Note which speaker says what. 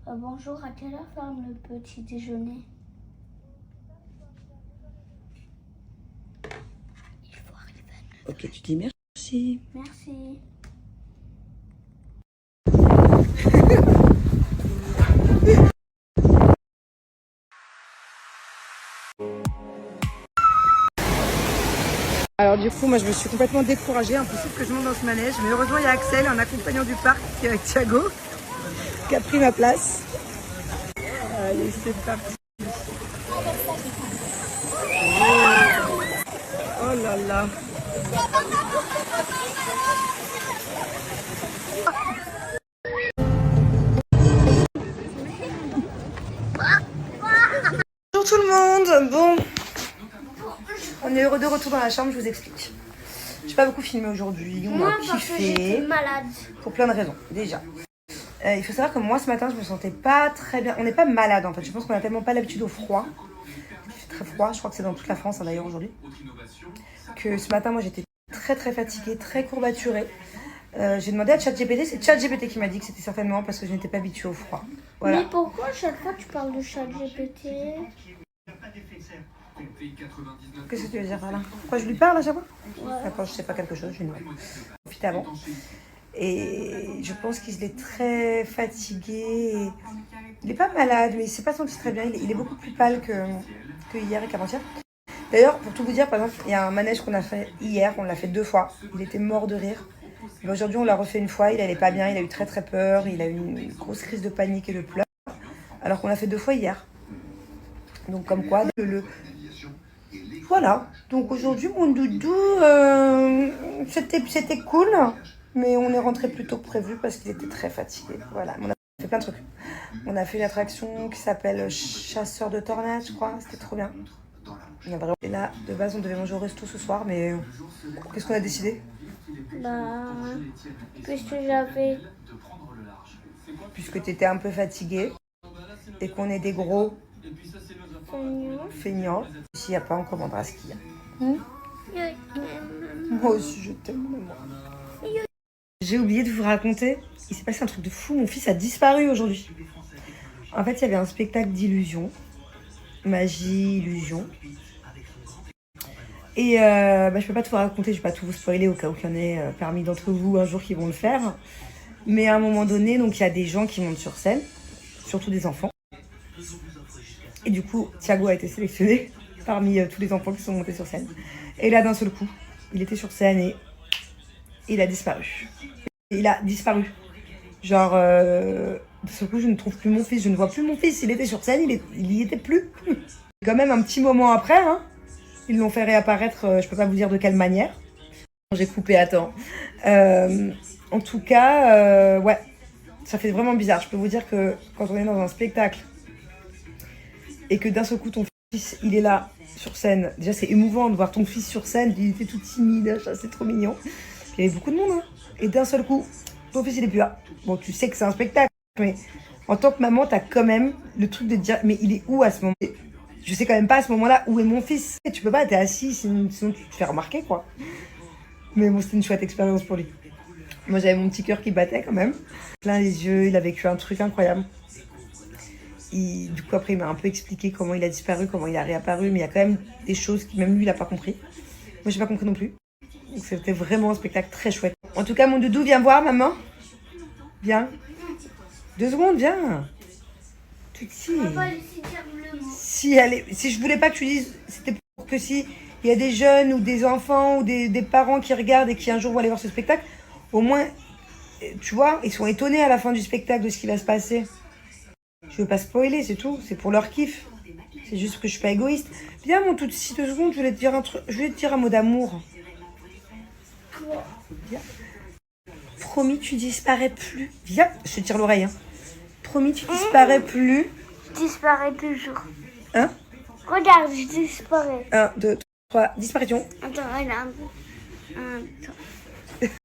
Speaker 1: Bonjour, à quelle heure ferme le petit déjeuner? Il faut arriver à 9h.
Speaker 2: Ok, tu dis merci.
Speaker 1: Merci.
Speaker 2: Alors du coup, moi je me suis complètement découragée. Impossible que je monte dans ce manège. Mais heureusement, il y a Axel, un accompagnant du parc qui est avec Thiago, qui a pris ma place. Allez, c'est parti. Oh là là. Bonjour tout le monde. Bon, on est heureux de retour dans la chambre, je vous explique. J'ai pas beaucoup filmé aujourd'hui, on a kiffé.
Speaker 1: Malade.
Speaker 2: Pour plein de raisons, déjà. Il faut savoir que moi ce matin je me sentais pas très bien. On n'est pas malade en fait, je pense qu'on a tellement pas l'habitude au froid. Il fait très froid, je crois que c'est dans toute la France hein, d'ailleurs aujourd'hui. Que ce matin moi j'étais très fatiguée, très courbaturée. J'ai demandé à ChatGPT, c'est ChatGPT qui m'a dit que c'était certainement parce que je n'étais pas habituée au froid. Voilà.
Speaker 1: Mais pourquoi chaque fois tu parles de ChatGPT?
Speaker 2: Qu'est-ce que tu veux dire par là? Pourquoi je lui parle à chaque fois?
Speaker 1: Ouais.
Speaker 2: Quand je sais pas quelque chose, je lui demande. Profite avant. Et je pense qu'il est très fatigué. Il n'est pas malade, mais il ne s'est pas senti très bien. Il est beaucoup plus pâle que hier et qu'avant-hier. D'ailleurs, pour tout vous dire, par exemple, il y a un manège qu'on a fait hier, on l'a fait 2 fois. Il était mort de rire. Aujourd'hui, on l'a refait une fois, il n'allait pas bien, il a eu très peur, il a eu une grosse crise de panique et de pleurs. Alors qu'on l'a fait 2 fois hier. Donc comme quoi, Voilà, donc aujourd'hui mon doudou, c'était cool, mais on est rentré plus tôt que prévu parce qu'il était très fatigué. Voilà, on a fait plein de trucs. On a fait une attraction qui s'appelle Chasseur de tornades, je crois, c'était trop bien. Et là, de base, on devait manger au resto ce soir, mais qu'est-ce qu'on a décidé?
Speaker 1: Puisque j'avais...
Speaker 2: Puisque tu étais un peu fatigué et qu'on est des gros feignants. S'il n'y a pas, on commandera ce qu'il y a. Moi aussi, je t'aime, maman. J'ai oublié de vous raconter, il s'est passé un truc de fou, mon fils a disparu aujourd'hui. En fait, il y avait un spectacle d'illusion, magie, illusion. Et je peux pas tout vous raconter, je vais pas tout vous spoiler au cas où il y en ait parmi d'entre vous un jour qui vont le faire. Mais à un moment donné, donc il y a des gens qui montent sur scène, surtout des enfants. Et du coup, Thiago a été sélectionné parmi tous les enfants qui sont montés sur scène. Et là, d'un seul coup, il était sur scène et il a disparu. Il a disparu. Genre, d'un seul coup, je ne trouve plus mon fils, je ne vois plus mon fils. Il était sur scène, il y était plus. Quand même, un petit moment après, hein, ils l'ont fait réapparaître, je peux pas vous dire de quelle manière. J'ai coupé à temps. En tout cas, ouais, ça fait vraiment bizarre. Je peux vous dire que quand on est dans un spectacle et que d'un seul coup ton fils il est là sur scène, déjà c'est émouvant de voir ton fils sur scène, il était tout timide, c'est trop mignon. Il y avait beaucoup de monde, hein. Et d'un seul coup, ton fils il est plus là. Bon, tu sais que c'est un spectacle, mais en tant que maman, t'as quand même le truc de dire, mais il est où à ce moment? Je sais quand même pas à ce moment-là où est mon fils. Tu peux pas, t'es assis, sinon tu te fais remarquer, quoi. Mais bon, c'était une chouette expérience pour lui. Moi, j'avais mon petit cœur qui battait quand même. Plein les yeux, il a vécu un truc incroyable. Du coup, après, il m'a un peu expliqué comment il a disparu, comment il a réapparu, mais il y a quand même des choses que même lui, il n'a pas compris. Moi, j'ai pas compris non plus. Donc, c'était vraiment un spectacle très chouette. En tout cas, mon doudou, viens voir, maman. Viens. 2 secondes, viens. Tout petit. Si je voulais pas que tu dises, c'était pour que si il y a des jeunes ou des enfants ou des parents qui regardent et qui un jour vont aller voir ce spectacle, au moins, tu vois, ils sont étonnés à la fin du spectacle de ce qui va se passer. Je veux pas spoiler, c'est tout. C'est pour leur kiff. C'est juste que je suis pas égoïste. Viens, mon tout petit 2 secondes, je voulais te dire un truc. Je voulais te dire un mot d'amour. Viens. Promis, tu disparais plus. Viens, je te tire l'oreille. Hein. Promis, tu disparais plus.
Speaker 1: Je disparais toujours.
Speaker 2: Hein?
Speaker 1: Regarde, je disparais.
Speaker 2: 1, 2, 3, disparition.
Speaker 1: Attends, regarde. Attends.